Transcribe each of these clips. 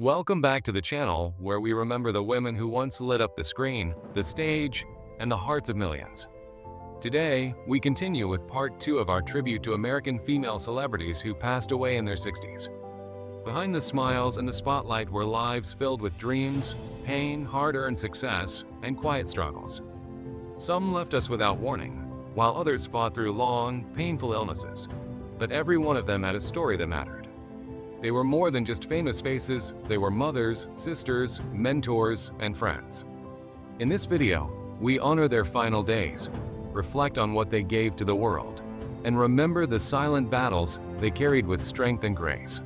Welcome back to the channel where we remember the women who once lit up the screen, the stage, and the hearts of millions. Today, we continue with part 2 of our tribute to American female celebrities who passed away in their 60s. Behind the smiles and the spotlight were lives filled with dreams, pain, hard-earned success, and quiet struggles. Some left us without warning, while others fought through long, painful illnesses. But every one of them had a story that mattered. They were more than just famous faces, they were mothers, sisters, mentors, and friends. In this video, we honor their final days, reflect on what they gave to the world, and remember the silent battles they carried with strength and grace.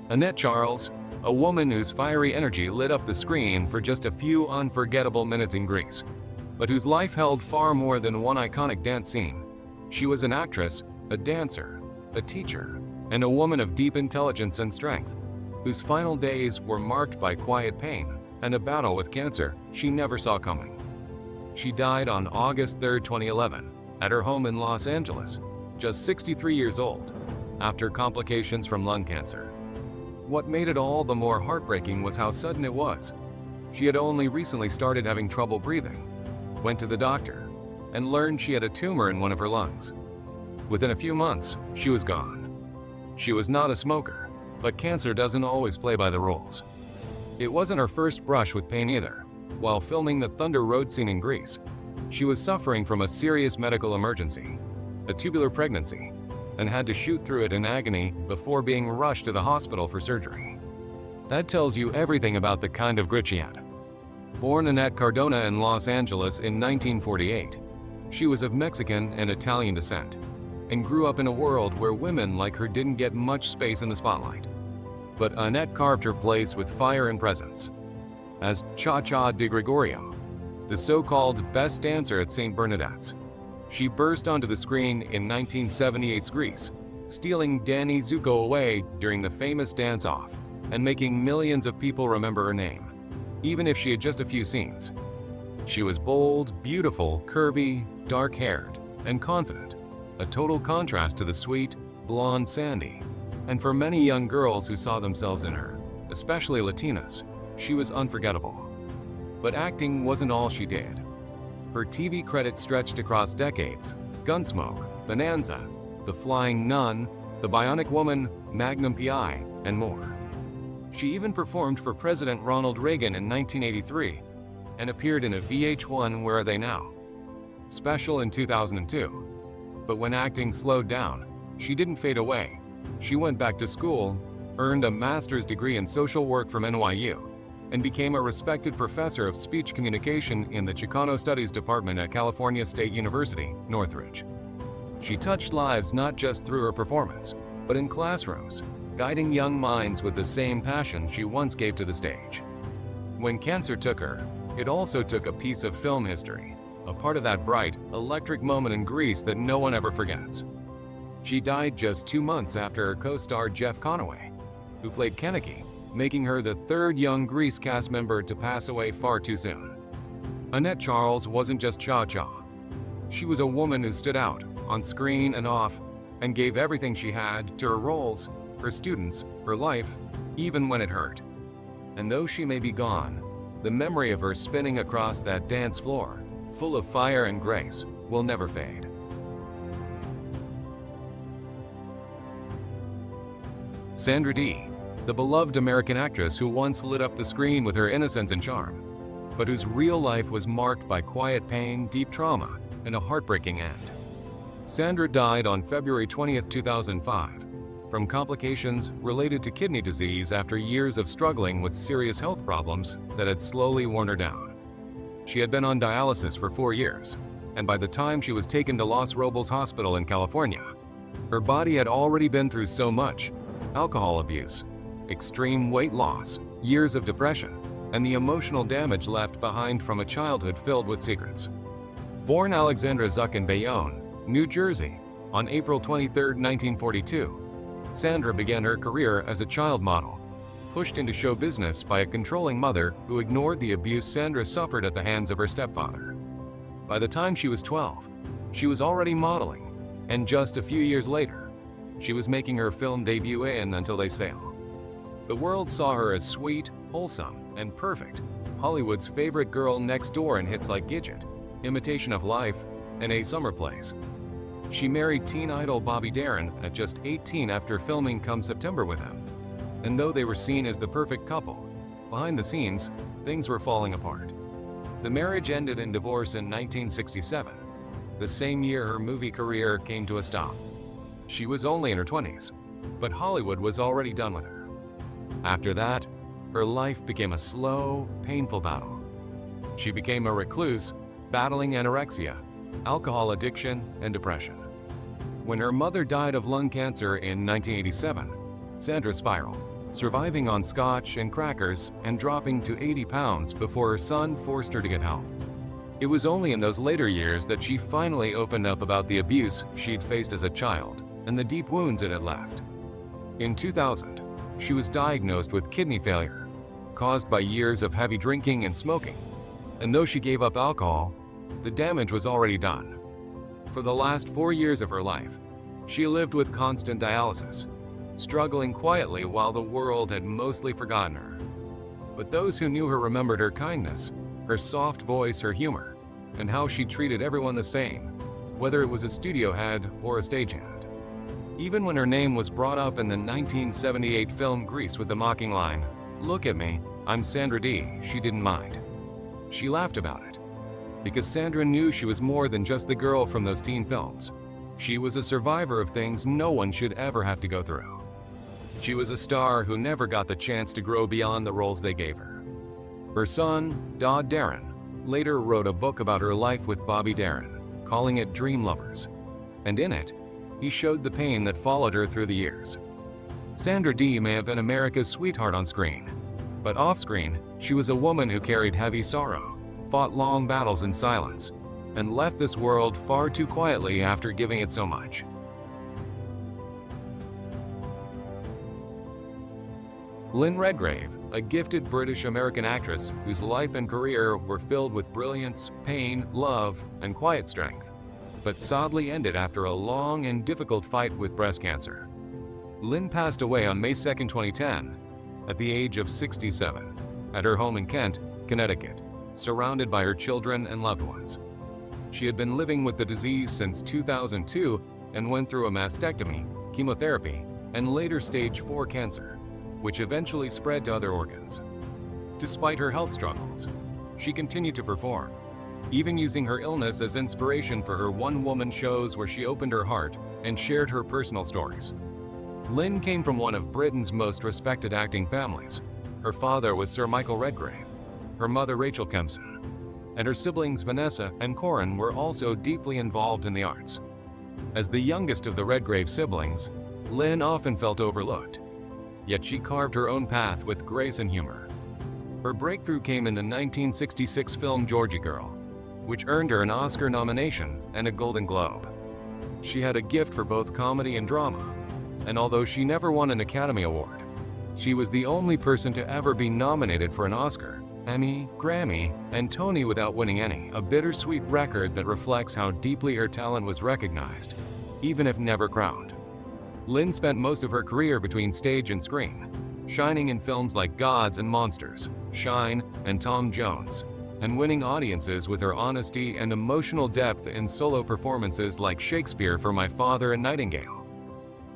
Annette Charles, a woman whose fiery energy lit up the screen for just a few unforgettable minutes in Greece, but whose life held far more than one iconic dance scene. She was an actress, a dancer, a teacher, and a woman of deep intelligence and strength, whose final days were marked by quiet pain and a battle with cancer she never saw coming. She died on August 3, 2011, at her home in Los Angeles, just 63 years old, after complications from lung cancer. What made it all the more heartbreaking was how sudden it was. She had only recently started having trouble breathing, went to the doctor, and learned she had a tumor in one of her lungs. Within a few months, she was gone. She was not a smoker, but cancer doesn't always play by the rules. It wasn't her first brush with pain either. While filming the Thunder Road scene in Greece, she was suffering from a serious medical emergency, a tubular pregnancy, and had to shoot through it in agony before being rushed to the hospital for surgery. That tells you everything about the kind of grit she had. Born Annette Cardona in Los Angeles in 1948, she was of Mexican and Italian descent, and grew up in a world where women like her didn't get much space in the spotlight. But Annette carved her place with fire and presence. As Cha-Cha Di Gregorio, the so-called best dancer at St. Bernadette's, she burst onto the screen in 1978's Greece, stealing Danny Zuko away during the famous dance-off, and making millions of people remember her name, even if she had just a few scenes. She was bold, beautiful, curvy, dark-haired, and confident, a total contrast to the sweet, blonde Sandy. And for many young girls who saw themselves in her, especially Latinas, she was unforgettable. But acting wasn't all she did. Her TV credits stretched across decades: Gunsmoke, Bonanza, The Flying Nun, The Bionic Woman, Magnum P.I., and more. She even performed for President Ronald Reagan in 1983 and appeared in a VH1 Where Are They Now? Special in 2002. But when acting slowed down, she didn't fade away. She went back to school, earned a master's degree in social work from NYU, and became a respected professor of speech communication in the Chicano Studies Department at California State University, Northridge. She touched lives not just through her performance, but in classrooms, guiding young minds with the same passion she once gave to the stage. When cancer took her, it also took a piece of film history, a part of that bright, electric moment in Greece that no one ever forgets. She died just 2 months after her co-star Jeff Conaway, who played Kennedy, making her the third young Grease cast member to pass away far too soon. Annette Charles wasn't just Cha-Cha. She was a woman who stood out, on screen and off, and gave everything she had to her roles, her students, her life, even when it hurt. And though she may be gone, the memory of her spinning across that dance floor, full of fire and grace, will never fade. Sandra Dee, the beloved American actress who once lit up the screen with her innocence and charm, but whose real life was marked by quiet pain, deep trauma, and a heartbreaking end. Sandra died on February 20, 2005, from complications related to kidney disease after years of struggling with serious health problems that had slowly worn her down. She had been on dialysis for 4 years, and by the time she was taken to Los Robles Hospital in California, her body had already been through so much: alcohol abuse, extreme weight loss, years of depression, and the emotional damage left behind from a childhood filled with secrets. Born Alexandra Zuck in Bayonne, New Jersey, on April 23, 1942, Sandra began her career as a child model, pushed into show business by a controlling mother who ignored the abuse Sandra suffered at the hands of her stepfather. By the time she was 12, she was already modeling, and just a few years later, She was making her film debut in Until They Sail. The world saw her as sweet, wholesome, and perfect, Hollywood's favorite girl next door in hits like Gidget, Imitation of Life, and A Summer Place. She married teen idol Bobby Darin at just 18 after filming Come September with him. And though they were seen as the perfect couple, behind the scenes, things were falling apart. The marriage ended in divorce in 1967, the same year her movie career came to a stop. She was only in her 20s, but Hollywood was already done with her. After that, her life became a slow, painful battle. She became a recluse, battling anorexia, alcohol addiction, and depression. When her mother died of lung cancer in 1987, Sandra spiraled, surviving on scotch and crackers and dropping to 80 pounds before her son forced her to get help. It was only in those later years that she finally opened up about the abuse she'd faced as a child and the deep wounds it had left. In 2000, she was diagnosed with kidney failure, caused by years of heavy drinking and smoking. And though she gave up alcohol, the damage was already done. For the last 4 years of her life, she lived with constant dialysis, struggling quietly while the world had mostly forgotten her. But those who knew her remembered her kindness, her soft voice, her humor, and how she treated everyone the same, whether it was a studio head or a stagehand. Even when her name was brought up in the 1978 film Grease with the mocking line, "Look at me, I'm Sandra Dee," she didn't mind. She laughed about it, because Sandra knew she was more than just the girl from those teen films. She was a survivor of things no one should ever have to go through. She was a star who never got the chance to grow beyond the roles they gave her. Her son, Dodd Darin, later wrote a book about her life with Bobby Darin, calling it Dream Lovers. And in it, he showed the pain that followed her through the years. Sandra Dee may have been America's sweetheart on screen, but off-screen, she was a woman who carried heavy sorrow, fought long battles in silence, and left this world far too quietly after giving it so much. Lynn Redgrave, a gifted British-American actress whose life and career were filled with brilliance, pain, love, and quiet strength, but sadly ended after a long and difficult fight with breast cancer. Lynn passed away on May 2, 2010, at the age of 67, at her home in Kent, Connecticut, surrounded by her children and loved ones. She had been living with the disease since 2002 and went through a mastectomy, chemotherapy, and later stage 4 cancer, which eventually spread to other organs. Despite her health struggles, she continued to perform, even using her illness as inspiration for her one-woman shows where she opened her heart and shared her personal stories. Lynn came from one of Britain's most respected acting families. Her father was Sir Michael Redgrave, her mother Rachel Kempson, and her siblings Vanessa and Corin were also deeply involved in the arts. As the youngest of the Redgrave siblings, Lynn often felt overlooked, yet she carved her own path with grace and humor. Her breakthrough came in the 1966 film Georgie Girl, which earned her an Oscar nomination and a Golden Globe. She had a gift for both comedy and drama, and although she never won an Academy Award, she was the only person to ever be nominated for an Oscar, Emmy, Grammy, and Tony without winning any, a bittersweet record that reflects how deeply her talent was recognized, even if never crowned. Lynn spent most of her career between stage and screen, shining in films like Gods and Monsters, Shine, and Tom Jones, and winning audiences with her honesty and emotional depth in solo performances like Shakespeare for My Father and Nightingale.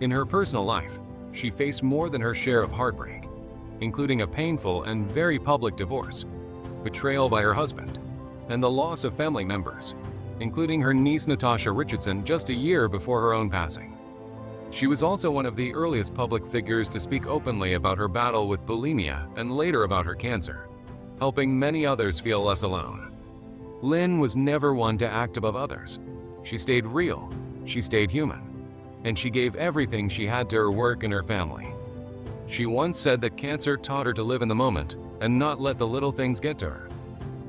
In her personal life, she faced more than her share of heartbreak, including a painful and very public divorce, betrayal by her husband, and the loss of family members, including her niece Natasha Richardson just a year before her own passing. She was also one of the earliest public figures to speak openly about her battle with bulimia and later about her cancer, helping many others feel less alone. Lynn was never one to act above others. She stayed real, she stayed human, and she gave everything she had to her work and her family. She once said that cancer taught her to live in the moment and not let the little things get to her.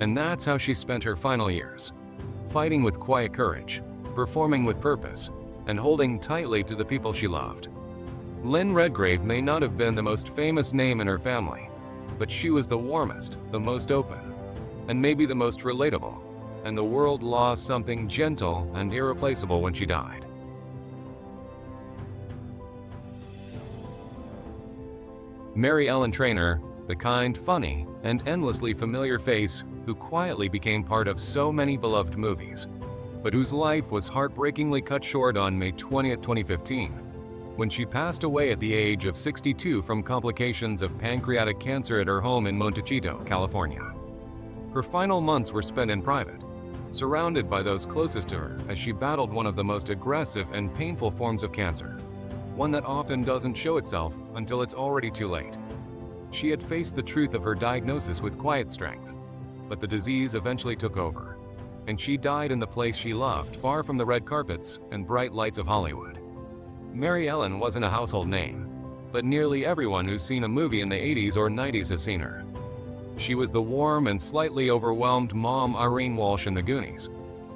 And that's how she spent her final years, fighting with quiet courage, performing with purpose, and holding tightly to the people she loved. Lynn Redgrave may not have been the most famous name in her family, but she was the warmest, the most open, and maybe the most relatable, and the world lost something gentle and irreplaceable when she died. Mary Ellen Trainor, the kind, funny, and endlessly familiar face who quietly became part of so many beloved movies, but whose life was heartbreakingly cut short on May 20, 2015, when she passed away at the age of 62 from complications of pancreatic cancer at her home in Montecito, California. Her final months were spent in private, surrounded by those closest to her as she battled one of the most aggressive and painful forms of cancer, one that often doesn't show itself until it's already too late. She had faced the truth of her diagnosis with quiet strength, but the disease eventually took over, and she died in the place she loved, far from the red carpets and bright lights of Hollywood. Mary Ellen wasn't a household name, but nearly everyone who's seen a movie in the 80s or 90s has seen her. She was the warm and slightly overwhelmed Mom Irene Walsh in The Goonies,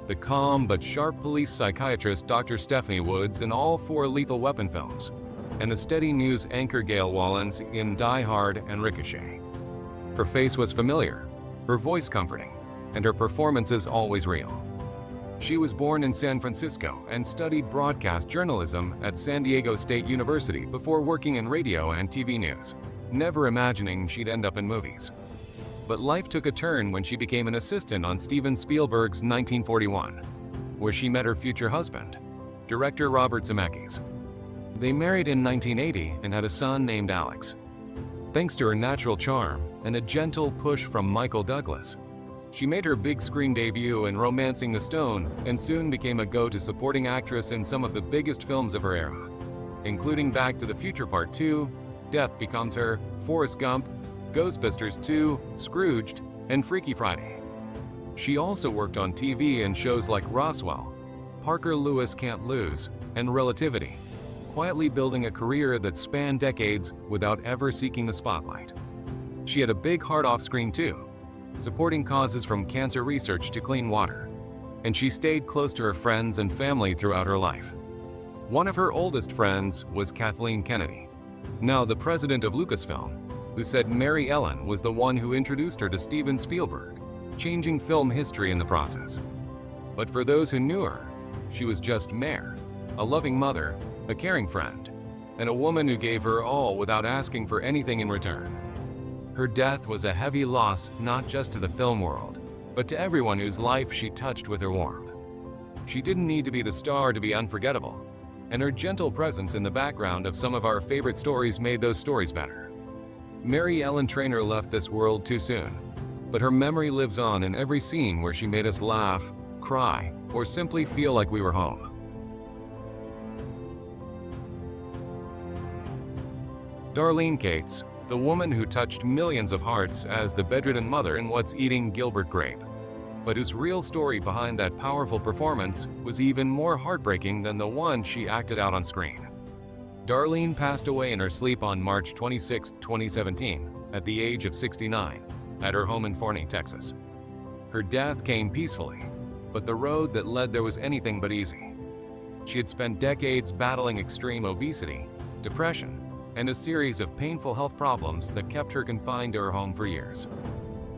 the calm but sharp police psychiatrist Dr. Stephanie Woods in all 4 Lethal Weapon films, and the steady news anchor Gail Wallens in Die Hard and Ricochet. Her face was familiar, her voice comforting, and her performances always real. She was born in San Francisco and studied broadcast journalism at San Diego State University before working in radio and TV news, never imagining she'd end up in movies. But life took a turn when she became an assistant on Steven Spielberg's 1941, where she met her future husband, director Robert Zemeckis. They married in 1980 and had a son named Alex. Thanks to her natural charm and a gentle push from Michael Douglas, she made her big screen debut in Romancing the Stone and soon became a go-to supporting actress in some of the biggest films of her era, including Back to the Future Part 2, Death Becomes Her, Forrest Gump, Ghostbusters 2, Scrooged, and Freaky Friday. She also worked on TV in shows like Roswell, Parker Lewis Can't Lose, and Relativity, quietly building a career that spanned decades without ever seeking the spotlight. She had a big heart off-screen too, supporting causes from cancer research to clean water, and she stayed close to her friends and family throughout her life. One of her oldest friends was Kathleen Kennedy, now the president of Lucasfilm, who said Mary Ellen was the one who introduced her to Steven Spielberg, changing film history in the process. But for those who knew her, she was just Mare, a loving mother, a caring friend, and a woman who gave her all without asking for anything in return. Her death was a heavy loss not just to the film world, but to everyone whose life she touched with her warmth. She didn't need to be the star to be unforgettable, and her gentle presence in the background of some of our favorite stories made those stories better. Mary Ellen Trainor left this world too soon, but her memory lives on in every scene where she made us laugh, cry, or simply feel like we were home. Darlene Kates, the woman who touched millions of hearts as the bedridden mother in What's Eating Gilbert Grape, but whose real story behind that powerful performance was even more heartbreaking than the one she acted out on screen. Darlene passed away in her sleep on March 26, 2017, at the age of 69, at her home in Forney, Texas. Her death came peacefully, but the road that led there was anything but easy. She had spent decades battling extreme obesity, depression, and a series of painful health problems that kept her confined to her home for years.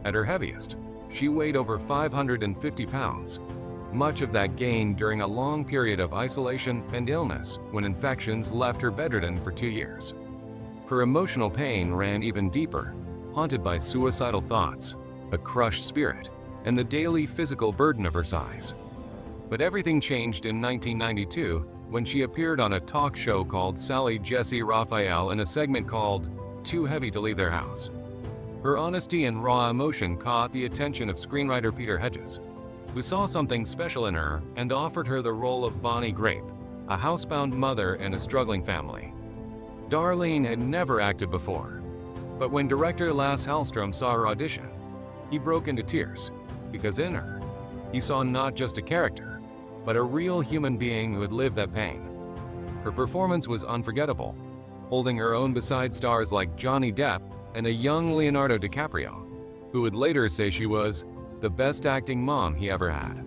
At her heaviest, she weighed over 550 pounds, much of that gained during a long period of isolation and illness when infections left her bedridden for 2 years. Her emotional pain ran even deeper, haunted by suicidal thoughts, a crushed spirit, and the daily physical burden of her size. But everything changed in 1992 when she appeared on a talk show called Sally Jessy Raphael in a segment called Too Heavy to Leave Their House. Her honesty and raw emotion caught the attention of screenwriter Peter Hedges, who saw something special in her and offered her the role of Bonnie Grape, a housebound mother and a struggling family. Darlene had never acted before, but when director Lasse Hallström saw her audition, he broke into tears, because in her, he saw not just a character, but a real human being who had lived that pain. Her performance was unforgettable, holding her own beside stars like Johnny Depp and a young Leonardo DiCaprio, who would later say she was the best acting mom he ever had.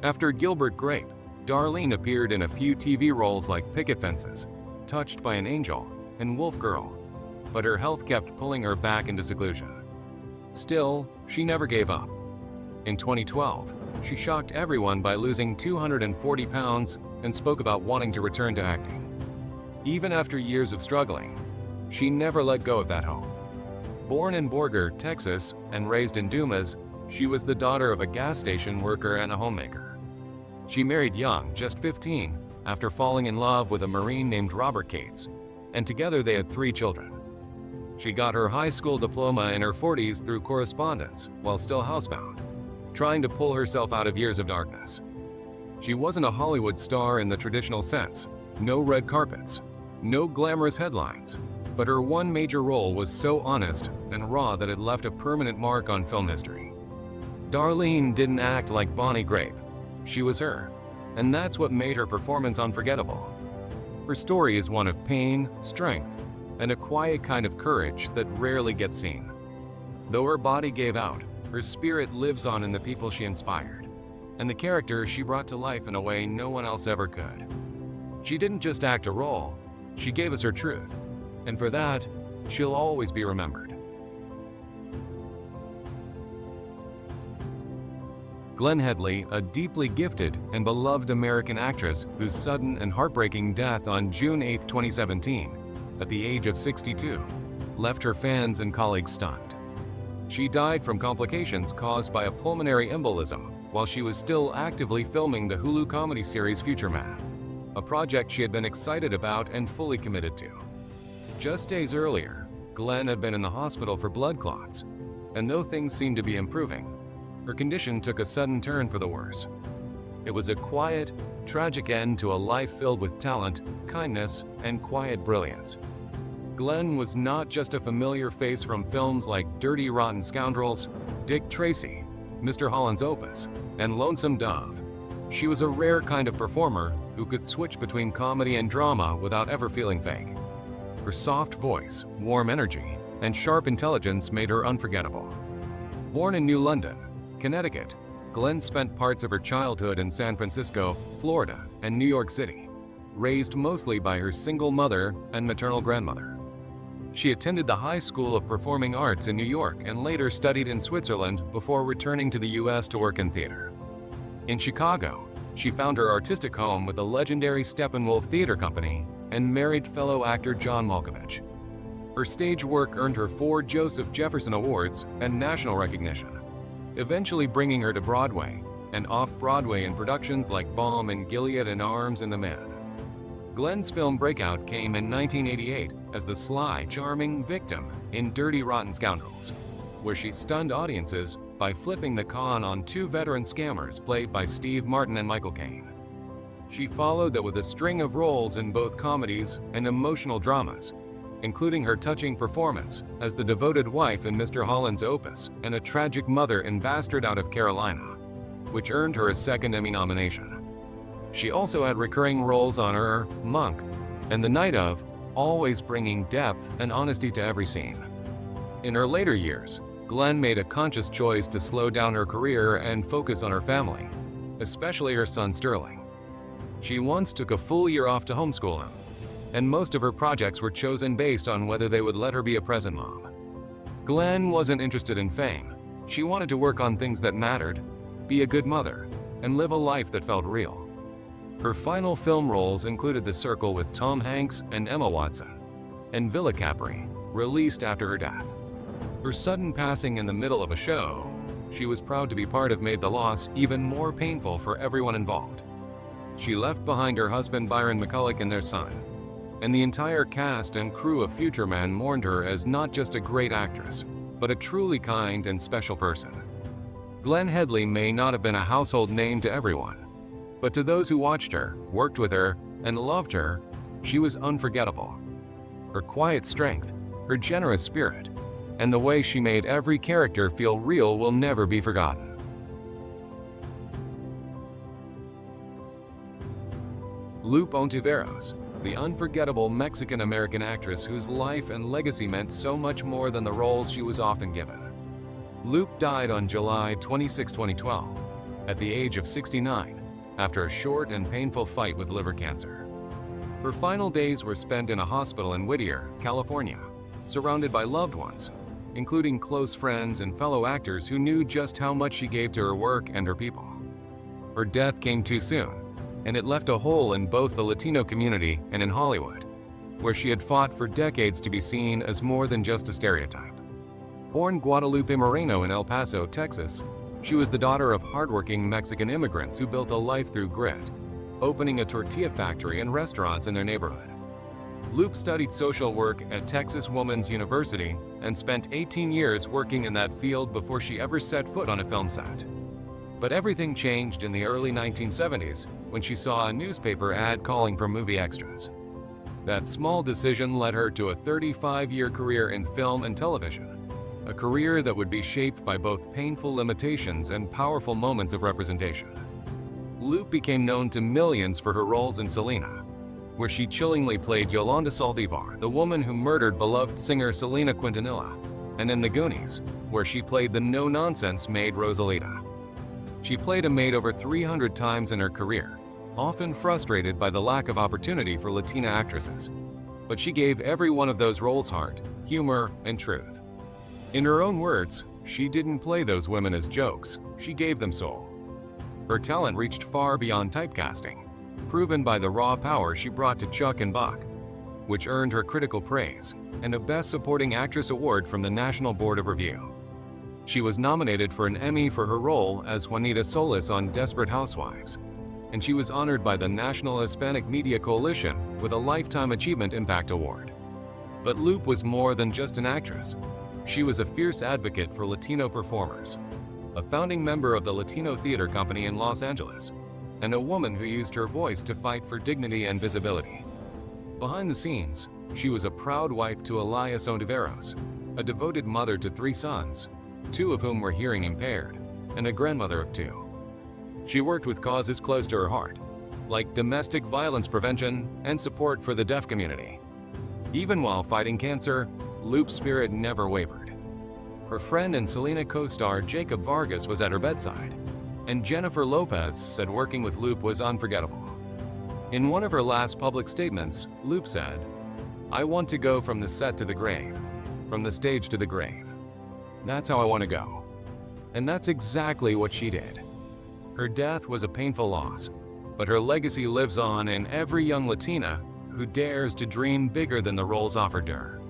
After Gilbert Grape, Darlene appeared in a few TV roles like Picket Fences, Touched by an Angel, and Wolf Girl, but her health kept pulling her back into seclusion. Still, she never gave up. In 2012, she shocked everyone by losing 240 pounds and spoke about wanting to return to acting. Even after years of struggling, she never let go of that home. Born in Borger, Texas, and raised in Dumas, she was the daughter of a gas station worker and a homemaker. She married young, just 15, after falling in love with a Marine named Robert Kates, and together they had 3 children. She got her high school diploma in her 40s through correspondence while still housebound, trying to pull herself out of years of darkness. She wasn't a Hollywood star in the traditional sense, no red carpets, no glamorous headlines, but her one major role was so honest and raw that it left a permanent mark on film history. Darlene didn't act like Bonnie Grape. She was her, and that's what made her performance unforgettable. Her story is one of pain, strength, and a quiet kind of courage that rarely gets seen. Though her body gave out, her spirit lives on in the people she inspired, and the character she brought to life in a way no one else ever could. She didn't just act a role, she gave us her truth, and for that, she'll always be remembered. Glenn Headley, a deeply gifted and beloved American actress whose sudden and heartbreaking death on June 8, 2017, at the age of 62, left her fans and colleagues stunned. She died from complications caused by a pulmonary embolism while she was still actively filming the Hulu comedy series Future Man, a project she had been excited about and fully committed to. Just days earlier, Glenn had been in the hospital for blood clots, and though things seemed to be improving, her condition took a sudden turn for the worse. It was a quiet, tragic end to a life filled with talent, kindness, and quiet brilliance. Glenn was not just a familiar face from films like Dirty Rotten Scoundrels, Dick Tracy, Mr. Holland's Opus, and Lonesome Dove. She was a rare kind of performer who could switch between comedy and drama without ever feeling fake. Her soft voice, warm energy, and sharp intelligence made her unforgettable. Born in New London, Connecticut, Glenn spent parts of her childhood in San Francisco, Florida, and New York City, raised mostly by her single mother and maternal grandmother. She attended the High School of Performing Arts in New York and later studied in Switzerland before returning to the U.S. to work in theater. In Chicago, she found her artistic home with the legendary Steppenwolf Theater Company and married fellow actor John Malkovich. Her stage work earned her 4 Joseph Jefferson Awards and national recognition, eventually bringing her to Broadway and off-Broadway in productions like Balm and Gilead and Arms and the Man. Glenn's film breakout came in 1988 as the sly, charming victim in Dirty Rotten Scoundrels, where she stunned audiences by flipping the con on 2 veteran scammers played by Steve Martin and Michael Caine. She followed that with a string of roles in both comedies and emotional dramas, including her touching performance as the devoted wife in Mr. Holland's Opus and a tragic mother in Bastard Out of Carolina, which earned her a 2nd Emmy nomination. She also had recurring roles on her Monk and The Night Of, always bringing depth and honesty to every scene. In her later years, Glenn made a conscious choice to slow down her career and focus on her family, especially her son Sterling. She once took a full year off to homeschool him, and most of her projects were chosen based on whether they would let her be a present mom. Glenn wasn't interested in fame. She wanted to work on things that mattered, be a good mother, and live a life that felt real. Her final film roles included The Circle with Tom Hanks and Emma Watson, and Villa Capri, released after her death. Her sudden passing in the middle of a show she was proud to be part of made the loss even more painful for everyone involved. She left behind her husband Byron McCulloch and their son, and the entire cast and crew of Future Man mourned her as not just a great actress, but a truly kind and special person. Glenn Headley may not have been a household name to everyone, but to those who watched her, worked with her, and loved her, she was unforgettable. Her quiet strength, her generous spirit, and the way she made every character feel real will never be forgotten. Lupe Ontiveros, the unforgettable Mexican-American actress whose life and legacy meant so much more than the roles she was often given. Lupe died on July 26, 2012, at the age of 69, after a short and painful fight with liver cancer. Her final days were spent in a hospital in Whittier, California, surrounded by loved ones, including close friends and fellow actors who knew just how much she gave to her work and her people. Her death came too soon, and it left a hole in both the Latino community and in Hollywood, where she had fought for decades to be seen as more than just a stereotype. Born Guadalupe Moreno in El Paso, Texas, she was the daughter of hardworking Mexican immigrants who built a life through grit, opening a tortilla factory and restaurants in their neighborhood. Loop studied social work at Texas Woman's University and spent 18 years working in that field before she ever set foot on a film set. But everything changed in the early 1970s when she saw a newspaper ad calling for movie extras. That small decision led her to a 35-year career in film and television, a career that would be shaped by both painful limitations and powerful moments of representation. Loop became known to millions for her roles in Selena, where she chillingly played Yolanda Saldivar, the woman who murdered beloved singer Selena Quintanilla, and in The Goonies, where she played the no-nonsense maid Rosalita. She played a maid over 300 times in her career, often frustrated by the lack of opportunity for Latina actresses. But she gave every one of those roles heart, humor, and truth. In her own words, she didn't play those women as jokes, she gave them soul. Her talent reached far beyond typecasting, proven by the raw power she brought to Chuck and Buck, which earned her critical praise and a Best Supporting Actress award from the National Board of Review. She was nominated for an Emmy for her role as Juanita Solis on Desperate Housewives, and she was honored by the National Hispanic Media Coalition with a Lifetime Achievement Impact Award. But Loop was more than just an actress. She was a fierce advocate for Latino performers, a founding member of the Latino Theater Company in Los Angeles, and a woman who used her voice to fight for dignity and visibility. Behind the scenes, she was a proud wife to Elias Ontiveros, a devoted mother to 3 sons, 2 of whom were hearing impaired, and a grandmother of 2. She worked with causes close to her heart, like domestic violence prevention and support for the deaf community. Even while fighting cancer, Loop's spirit never wavered. Her friend and Selena co-star Jacob Vargas was at her bedside, and Jennifer Lopez said working with Loop was unforgettable. In one of her last public statements, Loop said, "I want to go from the set to the grave, from the stage to the grave. That's how I want to go." And that's exactly what she did. Her death was a painful loss, but her legacy lives on in every young Latina who dares to dream bigger than the roles offered to her.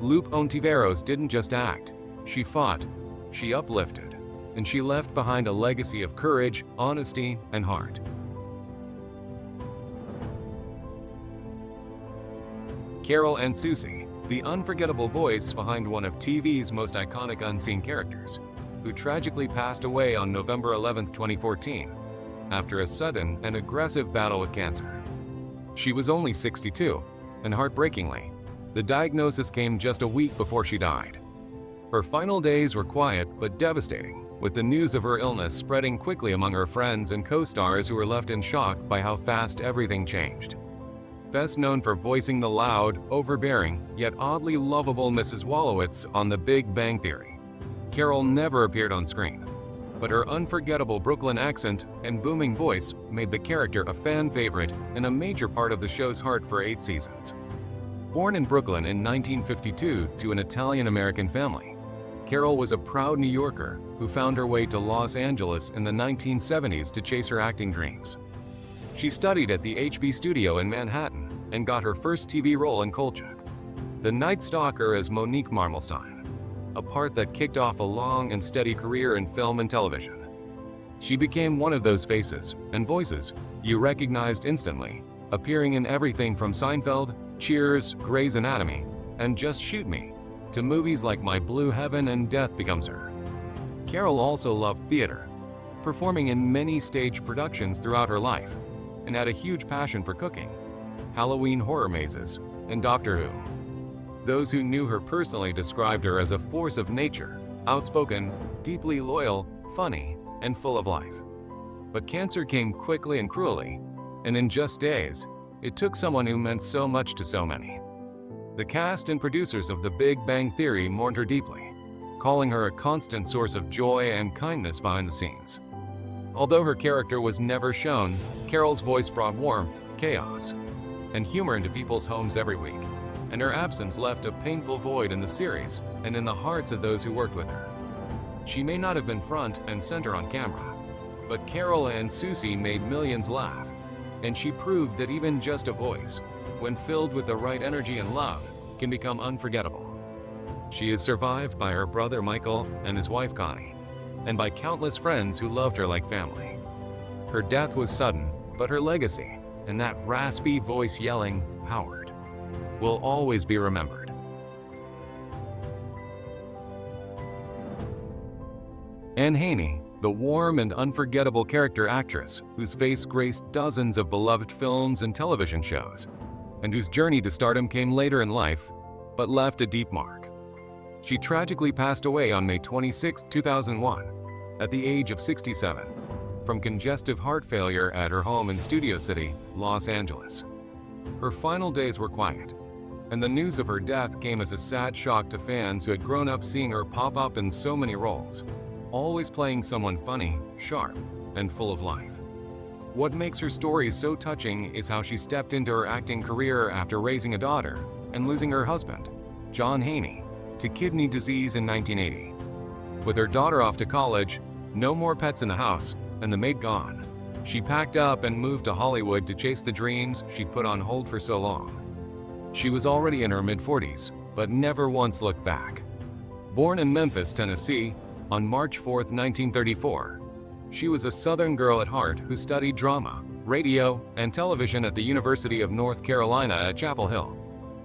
Loop Ontiveros didn't just act, she fought, she uplifted, and she left behind a legacy of courage, honesty, and heart. Carol and Susie, the unforgettable voice behind one of TV's most iconic unseen characters, who tragically passed away on November 11, 2014, after a sudden and aggressive battle with cancer. She was only 62, and heartbreakingly, the diagnosis came just a week before she died. Her final days were quiet but devastating, with the news of her illness spreading quickly among her friends and co-stars who were left in shock by how fast everything changed. Best known for voicing the loud, overbearing, yet oddly lovable Mrs. Wolowitz on The Big Bang Theory, Carol never appeared on screen, but her unforgettable Brooklyn accent and booming voice made the character a fan favorite and a major part of the show's heart for 8 seasons. Born in Brooklyn in 1952 to an Italian-American family, Carol was a proud New Yorker who found her way to Los Angeles in the 1970s to chase her acting dreams. She studied at the HB Studio in Manhattan and got her first TV role in Kolchak, The Night Stalker as Monique Marmelstein, a part that kicked off a long and steady career in film and television. She became one of those faces and voices you recognized instantly, appearing in everything from Seinfeld, Cheers, Grey's Anatomy, and Just Shoot Me, to movies like My Blue Heaven and Death Becomes Her. Carol also loved theater, performing in many stage productions throughout her life, and had a huge passion for cooking, Halloween horror mazes, and Doctor Who. Those who knew her personally described her as a force of nature, outspoken, deeply loyal, funny, and full of life. But cancer came quickly and cruelly, and in just days, it took someone who meant so much to so many. The cast and producers of The Big Bang Theory mourned her deeply, calling her a constant source of joy and kindness behind the scenes. Although her character was never shown, Carol's voice brought warmth, chaos, and humor into people's homes every week, and her absence left a painful void in the series and in the hearts of those who worked with her. She may not have been front and center on camera, but Carol and Susie made millions laugh, and she proved that even just a voice, when filled with the right energy and love, can become unforgettable. She is survived by her brother Michael and his wife Connie, and by countless friends who loved her like family. Her death was sudden, but her legacy, and that raspy voice yelling, "Howard," will always be remembered. Anne Haney, the warm and unforgettable character actress whose face graced dozens of beloved films and television shows, and whose journey to stardom came later in life, but left a deep mark. She tragically passed away on May 26, 2001, at the age of 67, from congestive heart failure at her home in Studio City, Los Angeles. Her final days were quiet, and the news of her death came as a sad shock to fans who had grown up seeing her pop up in so many roles, always playing someone funny, sharp, and full of life. What makes her story so touching is how she stepped into her acting career after raising a daughter and losing her husband, John Haney, to kidney disease in 1980. With her daughter off to college, no more pets in the house, and the maid gone, she packed up and moved to Hollywood to chase the dreams she'd put on hold for so long. She was already in her mid-40s, but never once looked back. Born in Memphis, Tennessee, on March 4, 1934, she was a Southern girl at heart who studied drama, radio, and television at the University of North Carolina at Chapel Hill,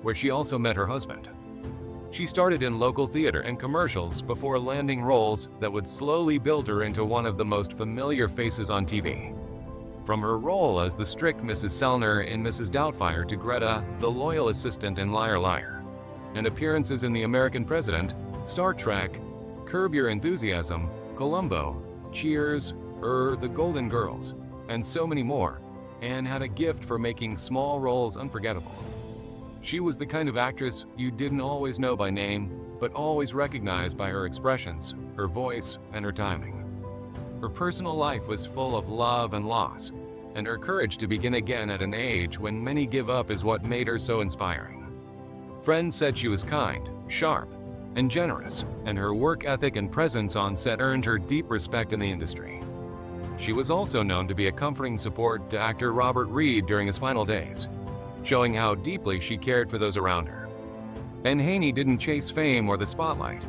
where she also met her husband. She started in local theater and commercials before landing roles that would slowly build her into one of the most familiar faces on TV. From her role as the strict Mrs. Sellner in Mrs. Doubtfire to Greta, the loyal assistant in Liar Liar, and appearances in The American President, Star Trek, Curb Your Enthusiasm, Columbo, Cheers, The Golden Girls, and so many more, Anne had a gift for making small roles unforgettable. She was the kind of actress you didn't always know by name, but always recognized by her expressions, her voice, and her timing. Her personal life was full of love and loss, and her courage to begin again at an age when many give up is what made her so inspiring. Friends said she was kind, sharp, and generous, and her work ethic and presence on set earned her deep respect in the industry. She was also known to be a comforting support to actor Robert Reed during his final days, showing how deeply she cared for those around her. And Haney didn't chase fame or the spotlight,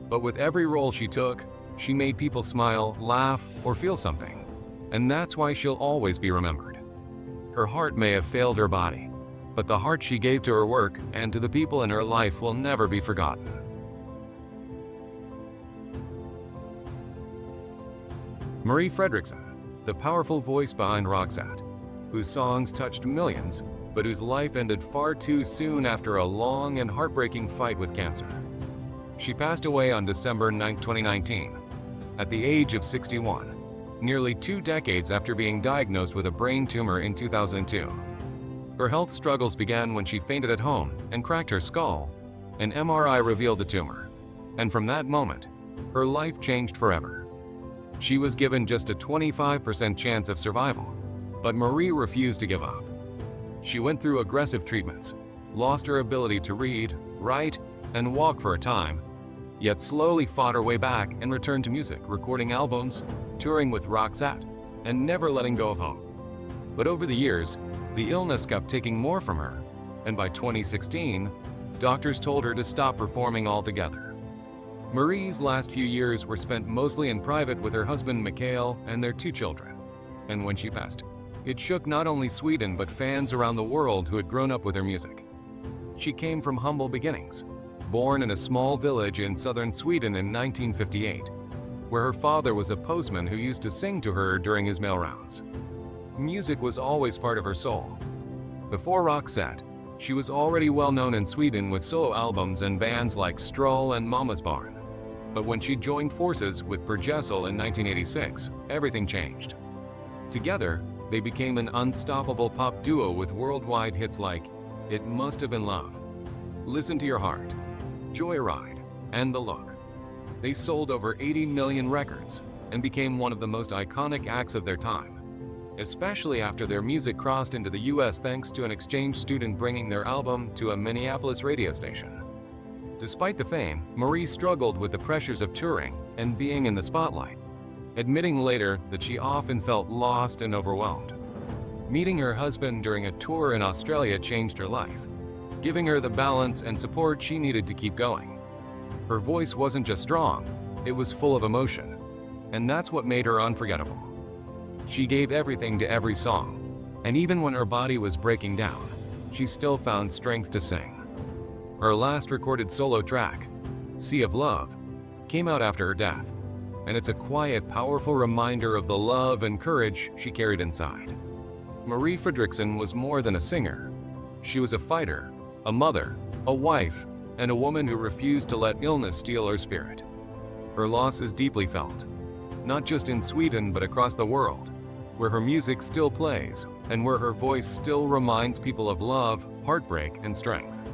but with every role she took, she made people smile, laugh, or feel something, and that's why she'll always be remembered. Her heart may have failed her body, but the heart she gave to her work and to the people in her life will never be forgotten. Marie Frederickson, the powerful voice behind Roxette, whose songs touched millions, but whose life ended far too soon after a long and heartbreaking fight with cancer. She passed away on December 9, 2019, at the age of 61, nearly 2 decades after being diagnosed with a brain tumor in 2002. Her health struggles began when she fainted at home and cracked her skull. An MRI revealed the tumor, and from that moment, her life changed forever. She was given just a 25% chance of survival, but Marie refused to give up. She went through aggressive treatments, lost her ability to read, write, and walk for a time, yet slowly fought her way back and returned to music, recording albums, touring with Roxette, and never letting go of hope. But over the years, the illness kept taking more from her, and by 2016, doctors told her to stop performing altogether. Marie's last few years were spent mostly in private with her husband Mikhail and their 2 children, and when she passed, it shook not only Sweden but fans around the world who had grown up with her music. She came from humble beginnings, born in a small village in southern Sweden in 1958, where her father was a postman who used to sing to her during his mail rounds. Music was always part of her soul. Before Roxette, she was already well known in Sweden with solo albums and bands like Stroll and Mama's Barn. But when she joined forces with Per Gessle in 1986, everything changed. Together, they became an unstoppable pop duo with worldwide hits like It Must Have Been Love, Listen to Your Heart, Joyride, and The Look. They sold over 80 million records and became one of the most iconic acts of their time, especially after their music crossed into the US thanks to an exchange student bringing their album to a Minneapolis radio station. Despite the fame, Marie struggled with the pressures of touring and being in the spotlight, admitting later that she often felt lost and overwhelmed. Meeting her husband during a tour in Australia changed her life, giving her the balance and support she needed to keep going. Her voice wasn't just strong, it was full of emotion, and that's what made her unforgettable. She gave everything to every song, and even when her body was breaking down, she still found strength to sing. Her last recorded solo track, Sea of Love, came out after her death, and it's a quiet, powerful reminder of the love and courage she carried inside. Marie Frederickson was more than a singer. She was a fighter, a mother, a wife, and a woman who refused to let illness steal her spirit. Her loss is deeply felt, not just in Sweden but across the world, where her music still plays and where her voice still reminds people of love, heartbreak, and strength.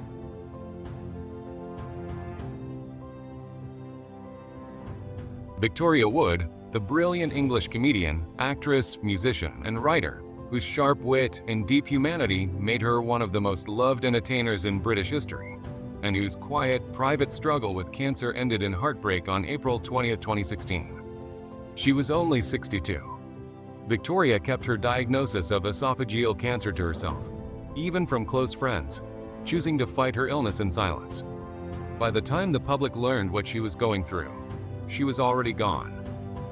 Victoria Wood, the brilliant English comedian, actress, musician, and writer, whose sharp wit and deep humanity made her one of the most loved entertainers in British history, and whose quiet, private struggle with cancer ended in heartbreak on April 20, 2016. She was only 62. Victoria kept her diagnosis of esophageal cancer to herself, even from close friends, choosing to fight her illness in silence. By the time the public learned what she was going through, she was already gone,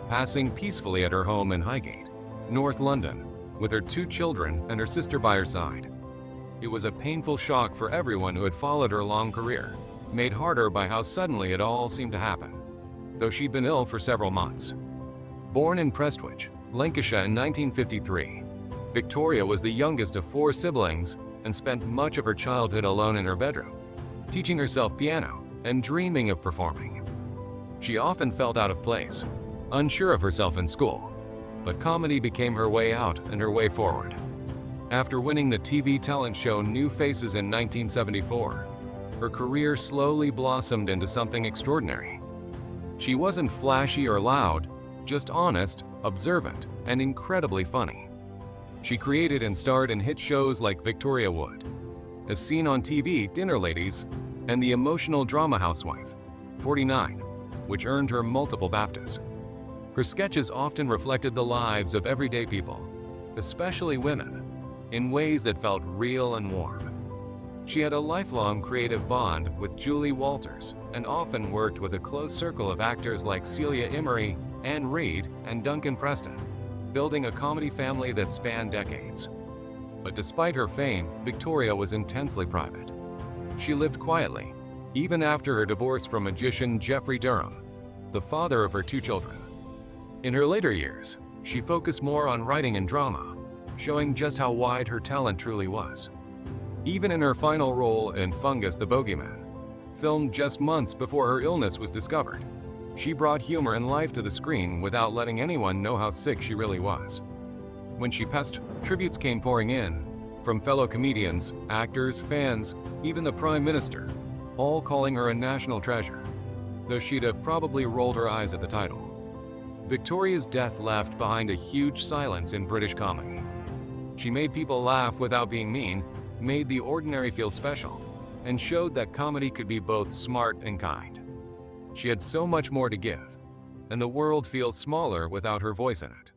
passing peacefully at her home in Highgate, North London, with her 2 children and her sister by her side. It was a painful shock for everyone who had followed her long career, made harder by how suddenly it all seemed to happen, though she'd been ill for several months. Born in Prestwich, Lancashire in 1953, Victoria was the youngest of 4 siblings and spent much of her childhood alone in her bedroom, teaching herself piano and dreaming of performing. She often felt out of place, unsure of herself in school, but comedy became her way out and her way forward. After winning the TV talent show New Faces in 1974, her career slowly blossomed into something extraordinary. She wasn't flashy or loud, just honest, observant, and incredibly funny. She created and starred in hit shows like Victoria Wood, as seen on TV, Dinner Ladies, and the emotional drama Housewife, 49, which earned her multiple BAFTAs. Her sketches often reflected the lives of everyday people, especially women, in ways that felt real and warm. She had a lifelong creative bond with Julie Walters and often worked with a close circle of actors like Celia Imrie, Anne Reid, and Duncan Preston, building a comedy family that spanned decades. But despite her fame, Victoria was intensely private. She lived quietly, even after her divorce from magician Jeffrey Durham, the father of her 2 children. In her later years, she focused more on writing and drama, showing just how wide her talent truly was. Even in her final role in Fungus the Bogeyman, filmed just months before her illness was discovered, she brought humor and life to the screen without letting anyone know how sick she really was. When she passed, tributes came pouring in, from fellow comedians, actors, fans, even the Prime Minister, all calling her a national treasure, though she'd have probably rolled her eyes at the title. Victoria's death left behind a huge silence in British comedy. She made people laugh without being mean, made the ordinary feel special, and showed that comedy could be both smart and kind. She had so much more to give, and the world feels smaller without her voice in it.